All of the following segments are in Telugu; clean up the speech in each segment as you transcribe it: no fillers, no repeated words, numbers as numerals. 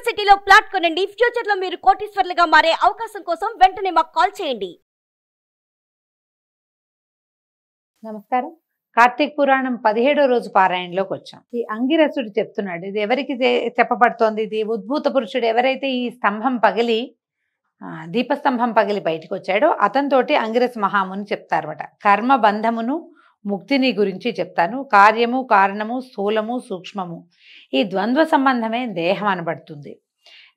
సిటీలో ప్లాట్ కొనండి. ఫ్యూచర్ లో మీరు కోటీశ్వర్లుగా మారే అవకాశం కోసం వెంటనే మాకు కాల్ చేయండి. నమస్కారం. కార్తీక పురాణం 17వ రోజు పారాయణలోకి వచ్చాం. ఈ అంగిరసుడు చెప్తున్నాడు, ఇది ఎవరికి చెప్పబడుతోంది? ఇది ఉద్భూత పురుషుడు ఎవరైతే ఈ స్తంభం పగిలి దీపస్తంభం పగిలి బయటకు వచ్చాడో అతనితోటి అంగిరస మహాముని చెప్తారట. కర్మ బంధమును ముక్తిని గురించి చెప్తాను. కార్యము, కారణము, స్థూలము, సూక్ష్మము, ఈ ద్వంద్వ సంబంధమే దేహం అనబడుతుంది.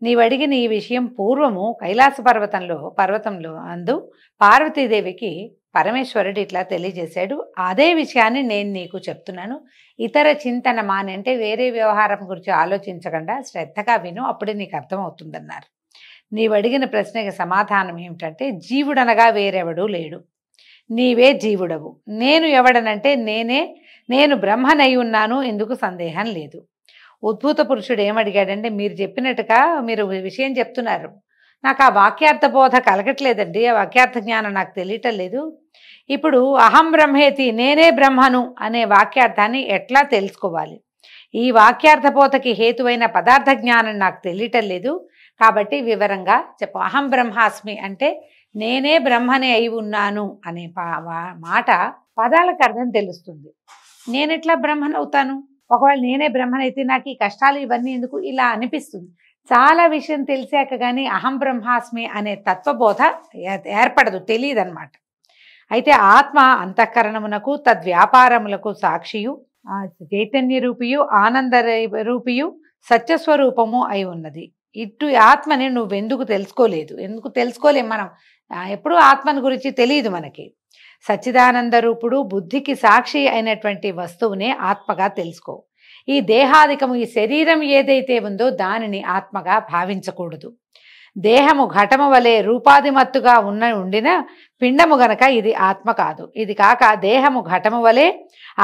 నీవు అడిగిన ఈ విషయం పూర్వము కైలాస పర్వతంలో అందు పార్వతీదేవికి పరమేశ్వరుడు ఇట్లా తెలియజేశాడు. అదే విషయాన్ని నేను నీకు చెప్తున్నాను. ఇతర చింతన మాని, అంటే వేరే వ్యవహారం గురించి ఆలోచించకుండా శ్రద్ధగా విను, అప్పుడే నీకు అర్థమవుతుందన్నారు. నీవు అడిగిన ప్రశ్నకి సమాధానం ఏమిటంటే, జీవుడనగా వేరెవడూ లేడు, నీవే జీవుడవు. నేను ఎవడనంటే నేను బ్రహ్మనై ఉన్నాను, ఎందుకు సందేహం లేదు. ఉద్భూత పురుషుడు ఏమడిగాడంటే, మీరు చెప్పినట్టుగా మీరు విషయం చెప్తున్నారు, నాకు ఆ వాక్యార్థ బోధ కలగట్లేదండి, ఆ వాక్యార్థ జ్ఞానం నాకు తెలియటం లేదు. ఇప్పుడు అహం బ్రహ్మేతి, నేనే బ్రహ్మను అనే వాక్యార్థాన్ని ఎట్లా తెలుసుకోవాలి? ఈ వాక్యార్థ బోధకి హేతువైన పదార్థ జ్ఞానం నాకు తెలియటం లేదు, కాబట్టి వివరంగా చెప్పు. అహం బ్రహ్మాస్మి అంటే నేనే బ్రహ్మనే అయి ఉన్నాను అనే మాట పదాలకు అర్థం తెలుస్తుంది. నేనెట్లా బ్రహ్మనవుతాను? ఒకవేళ నేనే బ్రహ్మనైతే నాకు ఈ కష్టాలు ఇవన్నీ ఎందుకు, ఇలా అనిపిస్తుంది. చాలా విషయం తెలిసాక కానీ అహం బ్రహ్మాస్మి అనే తత్వబోధ ఏర్పడదు, తెలియదు అనమాట. అయితే ఆత్మ అంతఃకరణమునకు తద్వ్యాపారములకు సాక్షియు, చైతన్య రూపియు, ఆనంద రూపియు, సత్యస్వరూపము అయి ఉన్నది. ఇటు ఆత్మని నువ్వెందుకు తెలుసుకోలేదు? ఎందుకు తెలుసుకోలేం మనం? ఎప్పుడూ ఆత్మని గురించి తెలియదు మనకి. సచ్చిదానంద రూపుడు, బుద్ధికి సాక్షి అయినటువంటి వస్తువునే ఆత్మగా తెలుసుకో. ఈ దేహాదికము, ఈ శరీరం ఏదైతే ఉందో దానిని ఆత్మగా భావించకూడదు. దేహము ఘటము వలె రూపాదిమత్తుగా ఉండిన పిండము గనక ఇది ఆత్మ కాదు. ఇది కాక దేహము ఘటము వలె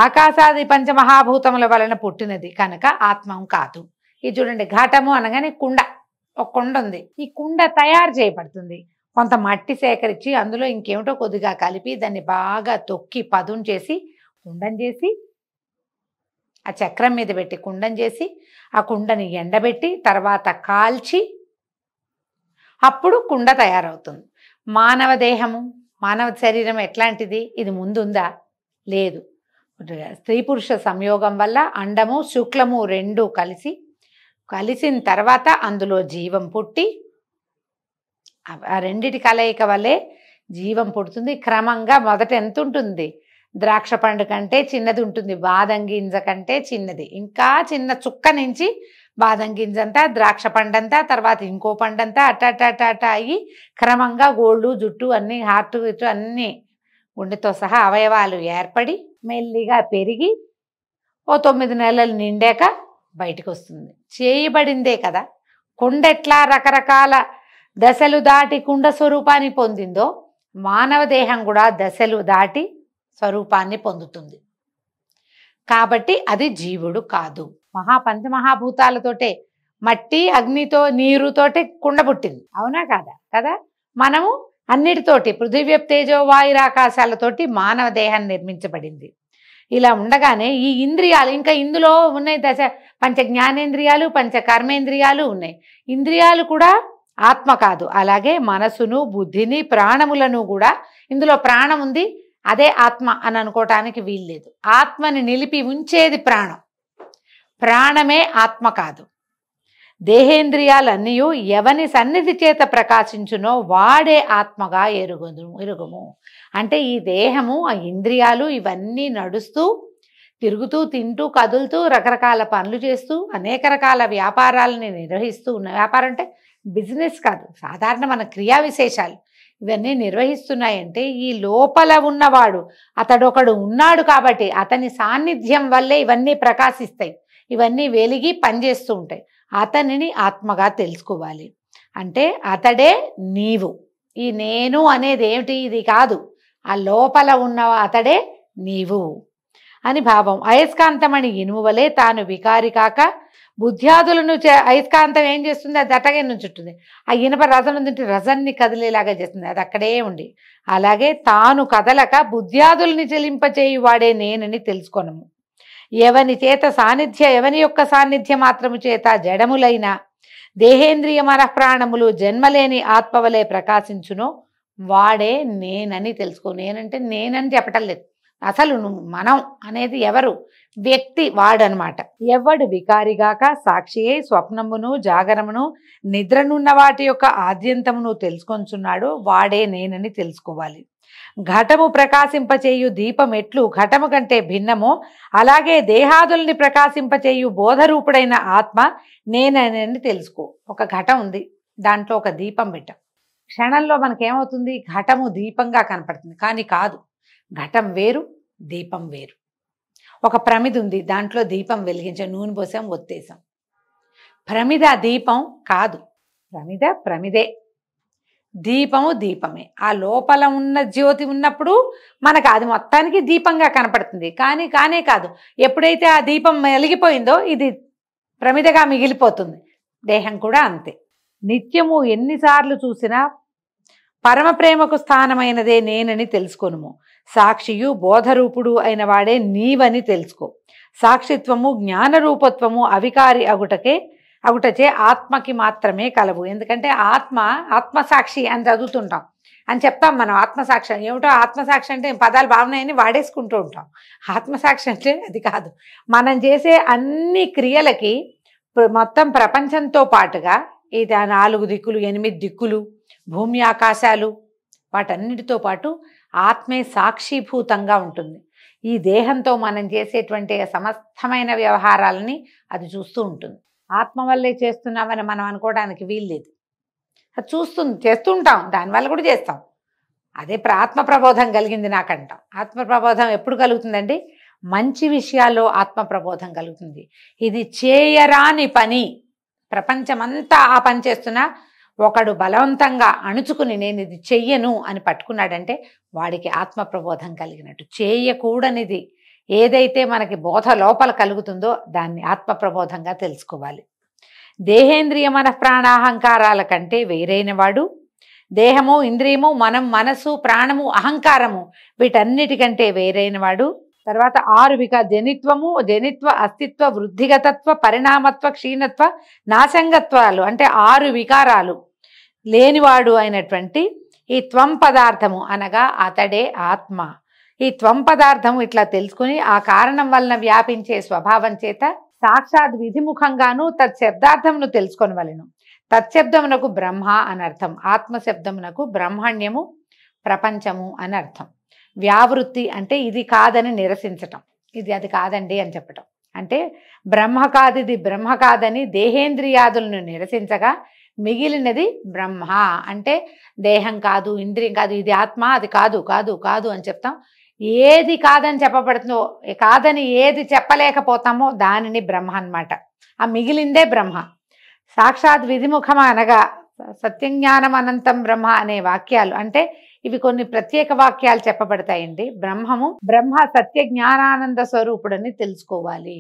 ఆకాశాది పంచమహాభూతముల వలన పుట్టినది కనుక ఆత్మ కాదు. ఇది చూడండి, ఘటము అనగానే కుండ, ఒక కుండ ఉంది. ఈ కుండ తయారు చేయబడుతుంది. కొంత మట్టి సేకరించి అందులో ఇంకేమిటో కొద్దిగా కలిపి దాన్ని బాగా తొక్కి పదును చేసి కుండం చేసి ఆ చక్రం మీద పెట్టి కుండం చేసి ఆ కుండని ఎండబెట్టి తర్వాత కాల్చి అప్పుడు కుండ తయారవుతుంది. మానవ దేహము, మానవ శరీరం ఎట్లాంటిది? ఇది ముందుందా? లేదు. స్త్రీ పురుష సంయోగం వల్ల అండము శుక్లము రెండు కలిసిన తర్వాత అందులో జీవం పుట్టి, ఆ రెండిటి కలయిక వల్లే జీవం పుడుతుంది. క్రమంగా మొదట ఎంత ఉంటుంది? ద్రాక్ష పండు కంటే చిన్నది ఉంటుంది, బాదం గింజ కంటే చిన్నది, ఇంకా చిన్న చుక్క నుంచి బాదం గింజంతా, ద్రాక్ష పండంతా, తర్వాత ఇంకో పండంతా అట్ట అయ్యి క్రమంగా గోళ్ళు, జుట్టు అన్నీ, హార్ట్ గిట్టు అన్నీ, గుండెతో సహా అవయవాలు ఏర్పడి మెల్లిగా పెరిగి ఓ 9 నెలలు నిండాక బయటకు వస్తుంది. చేయబడిందే కదా. కుండ ఎట్లా రకరకాల దశలు దాటి కుండ స్వరూపాన్ని పొందిందో, మానవ దేహం కూడా దశలు దాటి స్వరూపాన్ని పొందుతుంది. కాబట్టి అది జీవుడు కాదు. పంచమహాభూతాలతోటే, మట్టి, అగ్నితో, నీరుతోటే కుండ పుట్టింది, అవునా కాదా? కదా. మనము అన్నిటితోటి పృథివ్య తేజో వాయురాకాశాలతోటి మానవ దేహం నిర్మించబడింది. ఇలా ఉండగానే ఈ ఇంద్రియాలు, ఇంకా ఇందులో ఉన్నాయి పంచ జ్ఞానేంద్రియాలు, పంచ కర్మేంద్రియాలు ఉన్నాయి. ఇంద్రియాలు కూడా ఆత్మ కాదు. అలాగే మనసును, బుద్ధిని, ప్రాణములను కూడా, ఇందులో ప్రాణం ఉంది, అదే ఆత్మ అని అనుకోవటానికి వీల్లేదు. ఆత్మని నిలిపి ఉంచేది ప్రాణం, ప్రాణమే ఆత్మ కాదు. దేహేంద్రియాలన్నీ ఎవని సన్నిధి చేత ప్రకాశించునో వాడే ఆత్మగా ఎరుగుము. అంటే ఈ దేహము, ఆ ఇంద్రియాలు ఇవన్నీ నడుస్తూ, తిరుగుతూ, తింటూ, కదులుతూ, రకరకాల పనులు చేస్తూ, అనేక రకాల వ్యాపారాలని నిర్వహిస్తూ ఉన్న, వ్యాపారం అంటే బిజినెస్ కాదు, సాధారణ మన క్రియా విశేషాలు ఇవన్నీ నిర్వహిస్తున్నాయంటే ఈ లోపల ఉన్నవాడు అతడొకడు ఉన్నాడు కాబట్టి అతని సాన్నిధ్యం వల్లే ఇవన్నీ ప్రకాశిస్తాయి, ఇవన్నీ వెలిగి పనిచేస్తూ ఉంటాయి. అతనిని ఆత్మగా తెలుసుకోవాలి. అంటే అతడే నీవు. ఈ నేను అనేది ఏమిటి? ఇది కాదు, ఆ లోపల ఉన్న అతడే నీవు అని భావం. అయస్కాంతమణి ఇనుము వలె తాను వికారి కాక బుద్ధ్యాదులను అయస్కాంతం ఏం చేస్తుంది? అది అట్టగే నుంచుంటుంది. ఆ ఇనుప రసం నుండి రసాన్ని కదిలేలాగా చేస్తుంది, అది అక్కడే ఉండి. అలాగే తాను కదలక బుద్ధ్యాదుల్ని చెలింపచేయువాడే నేనని తెలుసుకొనము. ఎవని యొక్క సాన్నిధ్య మాత్రము చేత జడములైన దేహేంద్రియ మనఃప్రాణములు జన్మలేని ఆత్మవలే ప్రకాశించునో వాడే నేనని తెలుసుకో. నేనంటే నేనని చెప్పటం లేదు, అసలు మనం అనేది ఎవరు? వ్యక్తి వాడనమాట. ఎవడు వికారిగాక సాక్షియే స్వప్నమును జాగరమును నిద్రనున్న వాటి యొక్క ఆద్యంతమును తెలుసుకొంచున్నాడు వాడే నేనని తెలుసుకోవాలి. ఘటము ప్రకాశింపచేయు దీపం ఎట్లు ఘటము కంటే భిన్నమో అలాగే దేహాదుల్ని ప్రకాశింపచేయు బోధరూపుడైన ఆత్మ నేనని తెలుసుకో. ఒక ఘటం ఉంది, దాంట్లో ఒక దీపం పెట్టాం. క్షణంలో మనకేమవుతుంది? ఘటము దీపంగా కనపడుతుంది, కానీ కాదు. ఘటం వేరు, దీపం వేరు. ఒక ప్రమిద ఉంది, దాంట్లో దీపం వెలిగించాం, నూనె పోసాం, ఒత్తేసాం. ప్రమిద దీపం కాదు, ప్రమిద ప్రమిదే, దీపము దీపమే. ఆ లోపల ఉన్న జ్యోతి ఉన్నప్పుడు మనకు అది మొత్తానికి దీపంగా కనపడుతుంది, కానీ కానే కాదు. ఎప్పుడైతే ఆ దీపం వెలిగిపోయిందో ఇది ప్రమిదగా మిగిలిపోతుంది. దేహం కూడా అంతే. నిత్యము ఎన్నిసార్లు చూసినా పరమ ప్రేమకు స్థానమైనదే నేనని తెలుసుకొనుము. సాక్షియు బోధరూపుడు అయిన వాడే నీవని తెలుసుకో. సాక్షిత్వము జ్ఞానరూపత్వము అవికారి అగుటచే ఆత్మకి మాత్రమే కలవు. ఎందుకంటే ఆత్మసాక్షి అని చదువుతుంటాం, అని చెప్తాం మనం. ఆత్మసాక్షి ఏమిటో, ఆత్మసాక్షి అంటే పదాలు బాగున్నాయని వాడేసుకుంటూ ఉంటాం. ఆత్మసాక్షి అంటే అది కాదు. మనం చేసే అన్ని క్రియలకి మొత్తం ప్రపంచంతో పాటుగా ఇది 4 దిక్కులు, 8 దిక్కులు, భూమి ఆకాశాలు, వాటన్నిటితో పాటు ఆత్మే సాక్షిభూతంగా ఉంటుంది. ఈ దేహంతో మనం చేసేటువంటి సమస్తమైన వ్యవహారాలని అది చూస్తూ ఉంటుంది. ఆత్మ వల్లే చేస్తున్నామని మనం అనుకోవడానికి వీల్లేదు. అది చూస్తుంది, చేస్తుంటాం, దానివల్ల కూడా చేస్తాం. అదే ఆత్మ ప్రబోధం కలిగింది నాకంటాం. ఆత్మ ప్రబోధం ఎప్పుడు కలుగుతుందండి? మంచి విషయాల్లో ఆత్మ ప్రబోధం కలుగుతుంది. ఇది చేయరాని పని, ప్రపంచమంతా ఆ పని చేస్తున్నా ఒకడు బలవంతంగా అణుచుకుని నేను ఇది చెయ్యను అని పట్టుకున్నాడంటే వాడికి ఆత్మ ప్రబోధం కలిగినట్టు. చేయకూడనిది ఏదైతే మనకి బోధ లోపల కలుగుతుందో దాన్ని ఆత్మ ప్రబోధంగా తెలుసుకోవాలి. దేహేంద్రియ మనఃప్రాణాహంకారాల కంటే వేరైన వాడు దేహము, ఇంద్రియము, మనసు, ప్రాణము, అహంకారము వీటన్నిటికంటే వేరైన వాడు. తర్వాత 6 జనిత్వ, అస్తిత్వ, వృద్ధిగతత్వ, పరిణామత్వ, క్షీణత్వ, నాశంగత్వాలు అంటే 6 వికారాలు లేనివాడు అయినటువంటి ఈ త్వం పదార్థము అనగా అతడే ఆత్మ. ఈ త్వం పదార్థము ఇట్లా తెలుసుకుని ఆ కారణం వలన వ్యాపించే స్వభావం చేత సాక్షాత్ విధిముఖంగాను తత్శబ్దార్థమును తెలుసుకొనవలెను. తత్శబ్దమునకు బ్రహ్మ అనర్థం, ఆత్మశబ్దమునకు బ్రహ్మణ్యము, ప్రపంచము అని అర్థం. వ్యావృత్తి అంటే ఇది కాదని నిరసించటం, ఇది అది కాదండి అని చెప్పటం. అంటే బ్రహ్మ కాదు, ఇది బ్రహ్మ కాదని దేహేంద్రియాదులను నిరసించగా మిగిలినది బ్రహ్మ. అంటే దేహం కాదు, ఇంద్రియం కాదు, ఇది ఆత్మ, అది కాదు కాదు కాదు అని చెప్తాం. ఏది కాదని చెప్పబడుతుందో, కాదని ఏది చెప్పలేకపోతామో దానిని బ్రహ్మ అన్నమాట. ఆ మిగిలిందే బ్రహ్మ. సాక్షాత్ విధిముఖమ అనగా సత్యజ్ఞానం అనంతం బ్రహ్మ అనే వాక్యాలు అంటే ఇవి కొన్ని ప్రత్యేక వాక్యాలు చెప్పబడతాయండి. బ్రహ్మ సత్య జ్ఞానానంద స్వరూపుడని తెలుసుకోవాలి.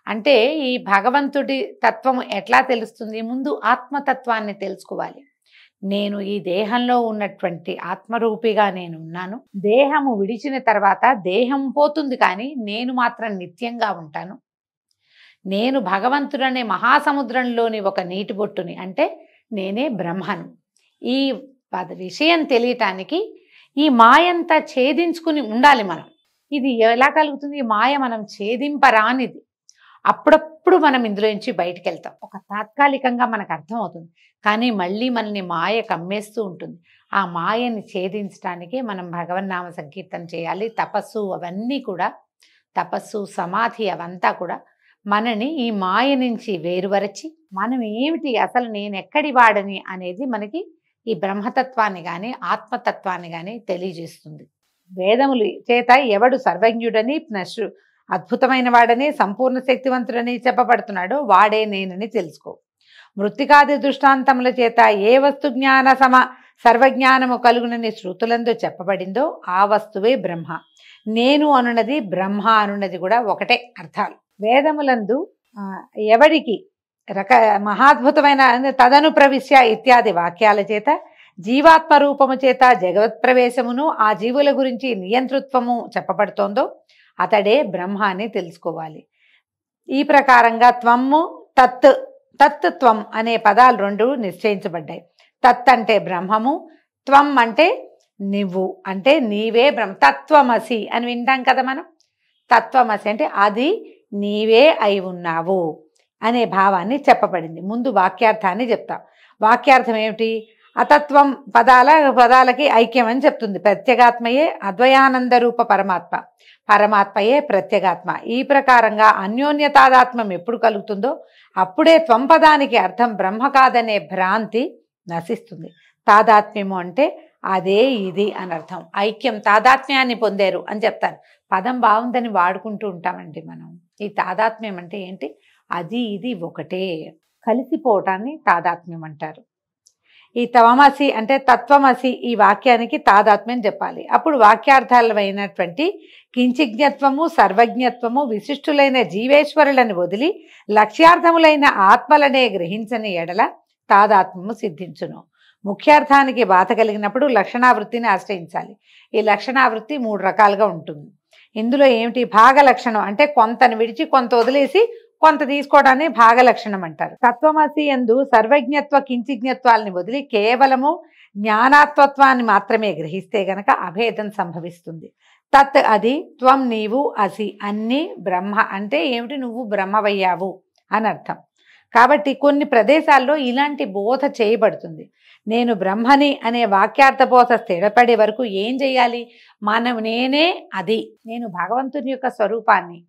అంటే ఈ భగవంతుడి తత్వం ఎట్లా తెలుస్తుంది? ముందు ఆత్మతత్వాన్ని తెలుసుకోవాలి. నేను ఈ దేహంలో ఉన్నటువంటి ఆత్మరూపిగా నేను ఉన్నాను. దేహము విడిచిన తర్వాత దేహం పోతుంది, కానీ నేను మాత్రం నిత్యంగా ఉంటాను. నేను భగవంతుడనే మహాసముద్రంలోని ఒక నీటి బొట్టుని, అంటే నేనే బ్రహ్మను. ఈ విషయం తెలియటానికి ఈ మాయంతా ఛేదించుకుని ఉండాలి మనం. ఇది ఎలా కలుగుతుంది? ఈ మాయ మనం ఛేదింపరానిది. అప్పుడప్పుడు మనం ఇందులో నుంచి బయటికి వెళ్తాం, ఒక తాత్కాలికంగా మనకు అర్థమవుతుంది, కానీ మళ్ళీ మనల్ని మాయ కమ్మేస్తూ ఉంటుంది. ఆ మాయని ఛేదించడానికే మనం భగవన్నామ సంకీర్తన చేయాలి. తపస్సు అవన్నీ కూడా, తపస్సు, సమాధి అవంతా కూడా మనని ఈ మాయ నుంచి వేరువరచి మనం ఏమిటి, అసలు నేను ఎక్కడి వాడని అనేది మనకి ఈ బ్రహ్మతత్వాన్ని కానీ ఆత్మతత్వాన్ని కానీ తెలియజేస్తుంది. వేదములు చేత ఎవడు సర్వజ్ఞుడని, అద్భుతమైన వాడని, సంపూర్ణ శక్తివంతుడని చెప్పబడుతున్నాడో వాడే నేనని తెలుసుకో. మృత్తికాది దృష్టాంతముల చేత ఏ వస్తు జ్ఞాన సర్వజ్ఞానము కలుగునని శృతులందు చెప్పబడిందో ఆ వస్తువే బ్రహ్మ. నేను అనున్నది బ్రహ్మ అనున్నది కూడా ఒకటే అర్థాలు. వేదములందు ఎవడికి మహాద్భుతమైన తదను ప్రవిశ్య ఇత్యాది వాక్యాల చేత జీవాత్మ రూపము చేత జగవత్ ప్రవేశమును ఆ జీవుల గురించి నియంతృత్వము చెప్పబడుతోందో అతడే బ్రహ్మ అని తెలుసుకోవాలి. ఈ ప్రకారంగా త్వము తత్ తత్ త్వం అనే పదాలు రెండు నిశ్చయించబడ్డాయి. తత్ అంటే బ్రహ్మము, త్వం అంటే నువ్వు, అంటే నీవే బ్రహ్మ. తత్వమసి అని వింటాం కదా మనం. తత్వమసి అంటే అది నీవే అయి ఉన్నావు అనే భావాన్ని చెప్పబడింది. ముందు వాక్యార్థాన్ని చెప్తాం. వాక్యార్థం ఏమిటి? అతత్వం పదాలకి ఐక్యం అని చెప్తుంది. ప్రత్యేగాత్మయే అద్వయానంద రూప పరమాత్మ, పరమాత్మయే ప్రత్యేగాత్మ. ఈ ప్రకారంగా అన్యోన్యతాదాత్మ్యం ఎప్పుడు కలుగుతుందో అప్పుడే త్వం పదానికి అర్థం బ్రహ్మ కాదనే భ్రాంతి నశిస్తుంది. తాదాత్మ్యము అంటే అదే ఇది అని అర్థం. ఐక్యం, తాదాత్మ్యాన్ని పొందారు అని చెప్తారు. పదం బాగుందని వాడుకుంటూ ఉంటామండి మనం. ఈ తాదాత్మ్యం అంటే ఏంటి? అది ఇది ఒకటే, కలిసిపోవటాన్ని తాదాత్మ్యం అంటారు. ఈ తవమసి అంటే తత్వమసి ఈ వాక్యానికి తాదాత్మ్యం చెప్పాలి. అప్పుడు వాక్యార్థాలైనటువంటి కించిజ్ఞత్వము, సర్వజ్ఞత్వము, విశిష్టులైన జీవేశ్వరులను వదిలి లక్ష్యార్థములైన ఆత్మలనే గ్రహించని ఎడల తాదాత్మ్యము సిద్ధించును. ముఖ్యార్థానికి బాధ కలిగినప్పుడు లక్షణావృత్తిని ఆశ్రయించాలి. ఈ లక్షణావృత్తి 3 రకాలుగా ఉంటుంది. ఇందులో ఏమిటి? భాగ లక్షణం అంటే కొంతను విడిచి కొంత వదిలేసి కొంత తీసుకోవడాన్ని భాగ లక్షణం అంటారు. తత్వమసి యందు సర్వజ్ఞత్వ కించిజ్ఞత్వాలని వదిలి కేవలము జ్ఞానాత్వత్వాన్ని మాత్రమే గ్రహిస్తే గనక అభేదం సంభవిస్తుంది. తత్ అది, త్వం నీవు, అసి అన్ని బ్రహ్మ అంటే ఏమిటి? నువ్వు బ్రహ్మవయ్యావు అని అర్థం. కాబట్టి కొన్ని ప్రదేశాల్లో ఇలాంటి బోధ చేయబడుతుంది. నేను బ్రహ్మని అనే వాక్యార్థ బోధ స్థిరపడే వరకు ఏం చేయాలి? నేనే అది, నేను భగవంతుని యొక్క స్వరూపాన్ని,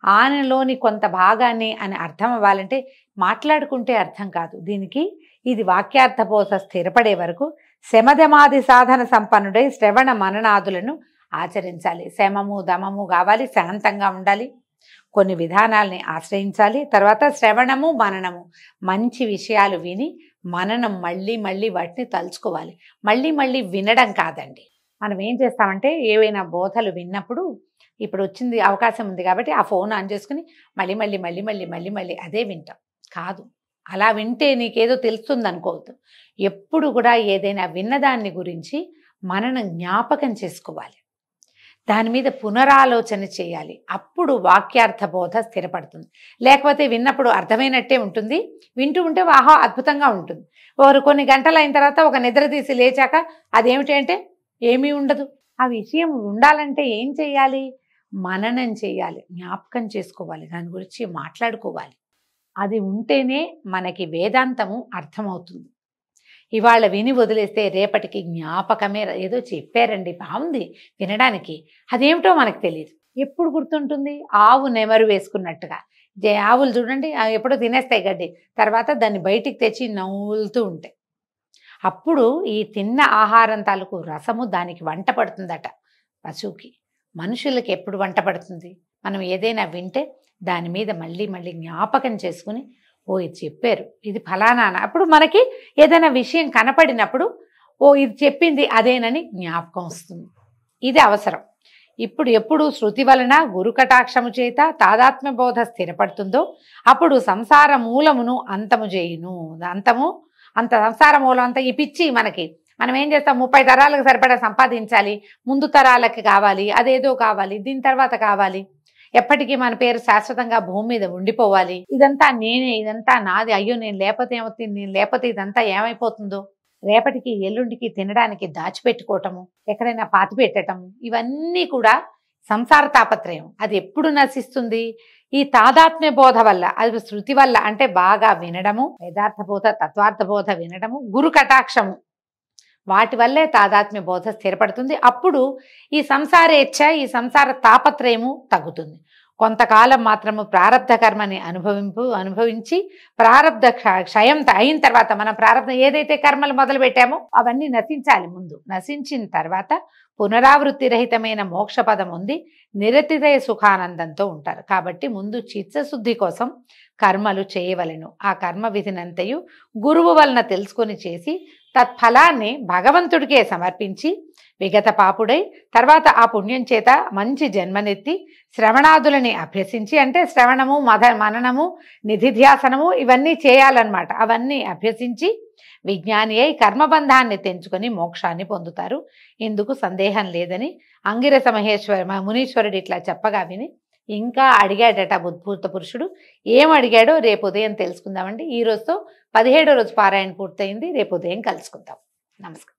ఆయనలోని కొంత భాగాన్ని అని అర్థం అవ్వాలంటే మాట్లాడుకుంటే అర్థం కాదు. దీనికి ఇది వాక్యార్థ బోధ స్థిరపడే వరకు శమధమాది సాధన సంపన్నుడై శ్రవణ మననాదులను ఆచరించాలి. శమము దమము కావాలి, శాంతంగా ఉండాలి, కొన్ని విధానాల్ని ఆశ్రయించాలి. తర్వాత శ్రవణము మననము, మంచి విషయాలు విని మననం మళ్ళీ మళ్ళీ వాటిని తలుచుకోవాలి. మళ్ళీ మళ్ళీ వినడం కాదండి. మనం ఏం చేస్తామంటే ఏవైనా బోధలు విన్నప్పుడు ఇప్పుడు వచ్చింది అవకాశం ఉంది కాబట్టి ఆ ఫోన్ ఆన్ చేసుకుని మళ్ళీ మళ్ళీ మళ్ళీ మళ్ళీ మళ్ళీ మళ్ళీ అదే వింటాం. కాదు, అలా వింటే నీకేదో తెలుస్తుంది అనుకోవద్దు. ఎప్పుడు కూడా ఏదైనా విన్నదాన్ని గురించి మననం జ్ఞాపకం చేసుకోవాలి, దాని మీద పునరాలోచన చేయాలి. అప్పుడు వాక్యార్థ బోధ స్థిరపడుతుంది. లేకపోతే విన్నప్పుడు అర్థమైనట్టే ఉంటుంది, వింటూ ఉంటే వాహా అద్భుతంగా ఉంటుంది. కొన్ని గంటలు అయిన తర్వాత ఒక నిద్ర తీసి లేచాక అదేమిటి అంటే ఏమీ ఉండదు. ఆ విషయం ఉండాలంటే ఏం చేయాలి? మననం చేయాలి, జ్ఞాపకం చేసుకోవాలి, దాని గురించి మాట్లాడుకోవాలి. అది ఉంటేనే మనకి వేదాంతము అర్థమవుతుంది. ఇవాళ విని వదిలేస్తే రేపటికి జ్ఞాపకమే. ఏదో చెప్పారండి బాగుంది వినడానికి, అదేమిటో మనకు తెలియదు. ఎప్పుడు గుర్తుంటుంది? ఆవు నెమరు వేసుకున్నట్టుగా. ఆవులు చూడండి ఎప్పుడో తినేస్తాయి గడ్డి, తర్వాత దాన్ని బయటికి తెచ్చి నవ్వులుతూ ఉంటాయి. అప్పుడు ఈ తిన్న ఆహారం తాలూకు రసము దానికి వంట పడుతుందట పశువుకి. మనుషులకి ఎప్పుడు వంట పడుతుంది? మనం ఏదైనా వింటే దాని మీద మళ్ళీ మళ్ళీ జ్ఞాపకం చేసుకుని ఇది చెప్పారు, ఇది ఫలానా. అప్పుడు మనకి ఏదైనా విషయం కనపడినప్పుడు ఇది చెప్పింది అదేనని జ్ఞాపకం వస్తుంది. ఇది అవసరం. ఇప్పుడు ఎప్పుడు శృతి వలన గురు కటాక్షము చేత తాదాత్మ్య బోధ స్థిరపడుతుందో అప్పుడు సంసార మూలమును అంతము చేయును. అంత సంసార మూలం అంతా ఈ పిచ్చి మనకి. మనం ఏం చేస్తాం? 30 తరాలకు సరిపడా సంపాదించాలి, ముందు తరాలకి కావాలి, అదేదో కావాలి, దీని తర్వాత కావాలి, ఎప్పటికీ మన పేరు శాశ్వతంగా భూమి మీద ఉండిపోవాలి, ఇదంతా నేనే, ఇదంతా నాది, అయ్యో నేను లేకపోతే ఏమవుతుంది, నేను లేకపోతే ఇదంతా ఏమైపోతుందో, రేపటికి ఎల్లుండికి తినడానికి దాచిపెట్టుకోవటము, ఎక్కడైనా పాతి పెట్టటము, ఇవన్నీ కూడా సంసార తాపత్రయం. అది ఎప్పుడు నశిస్తుంది? ఈ తాదాత్మ్య బోధ వల్ల, అది శృతి వల్ల. అంటే బాగా వినడము, వేదార్థ బోధ, తత్వార్థ బోధ వినడము, గురు కటాక్షము, వాటి వల్లే తాదాత్మ్య బోధ స్థిరపడుతుంది. అప్పుడు ఈ సంసారేచ్ఛ, ఈ సంసార తాపత్రయము తగ్గుతుంది. కొంతకాలం మాత్రము ప్రారబ్ధ కర్మని అనుభవించి ప్రారబ్ధ క్షయం అయిన తర్వాత మనం ప్రారబ్ధం ఏదైతే కర్మలు మొదలు పెట్టామో అవన్నీ నశించాలి. ముందు నశించిన తర్వాత పునరావృత్తి రహితమైన మోక్షపదం ఉంది, నిరతిదయ సుఖానందంతో ఉంటారు. కాబట్టి ముందు చిత్తశుద్ధి కోసం కర్మలు చేయవలెను. ఆ కర్మ విధినంతయు గురువు వలన తెలుసుకొని చేసి తత్ఫలాన్ని భగవంతుడికే సమర్పించి విగత పాపుడై తర్వాత ఆ పుణ్యం చేత మంచి జన్మనెత్తి శ్రవణాదులని అభ్యసించి, అంటే శ్రవణము, మననము, నిధిధ్యాసనము ఇవన్నీ చేయాలన్నమాట. అవన్నీ అభ్యసించి విజ్ఞాని అయి కర్మబంధాన్ని తెంచుకొని మోక్షాన్ని పొందుతారు. ఇందుకు సందేహం లేదని అంగిరస మునీశ్వరుడు ఇట్లా చెప్పగా విని ఇంకా అడిగాడట ఉద్భూత పురుషుడు. ఏం అడిగాడో రేపు ఉదయం తెలుసుకుందామండి. ఈ రోజుతో 17వ రోజు పారాయణ పూర్తయింది. రేపు ఉదయం కలుసుకుందాం. నమస్కారం.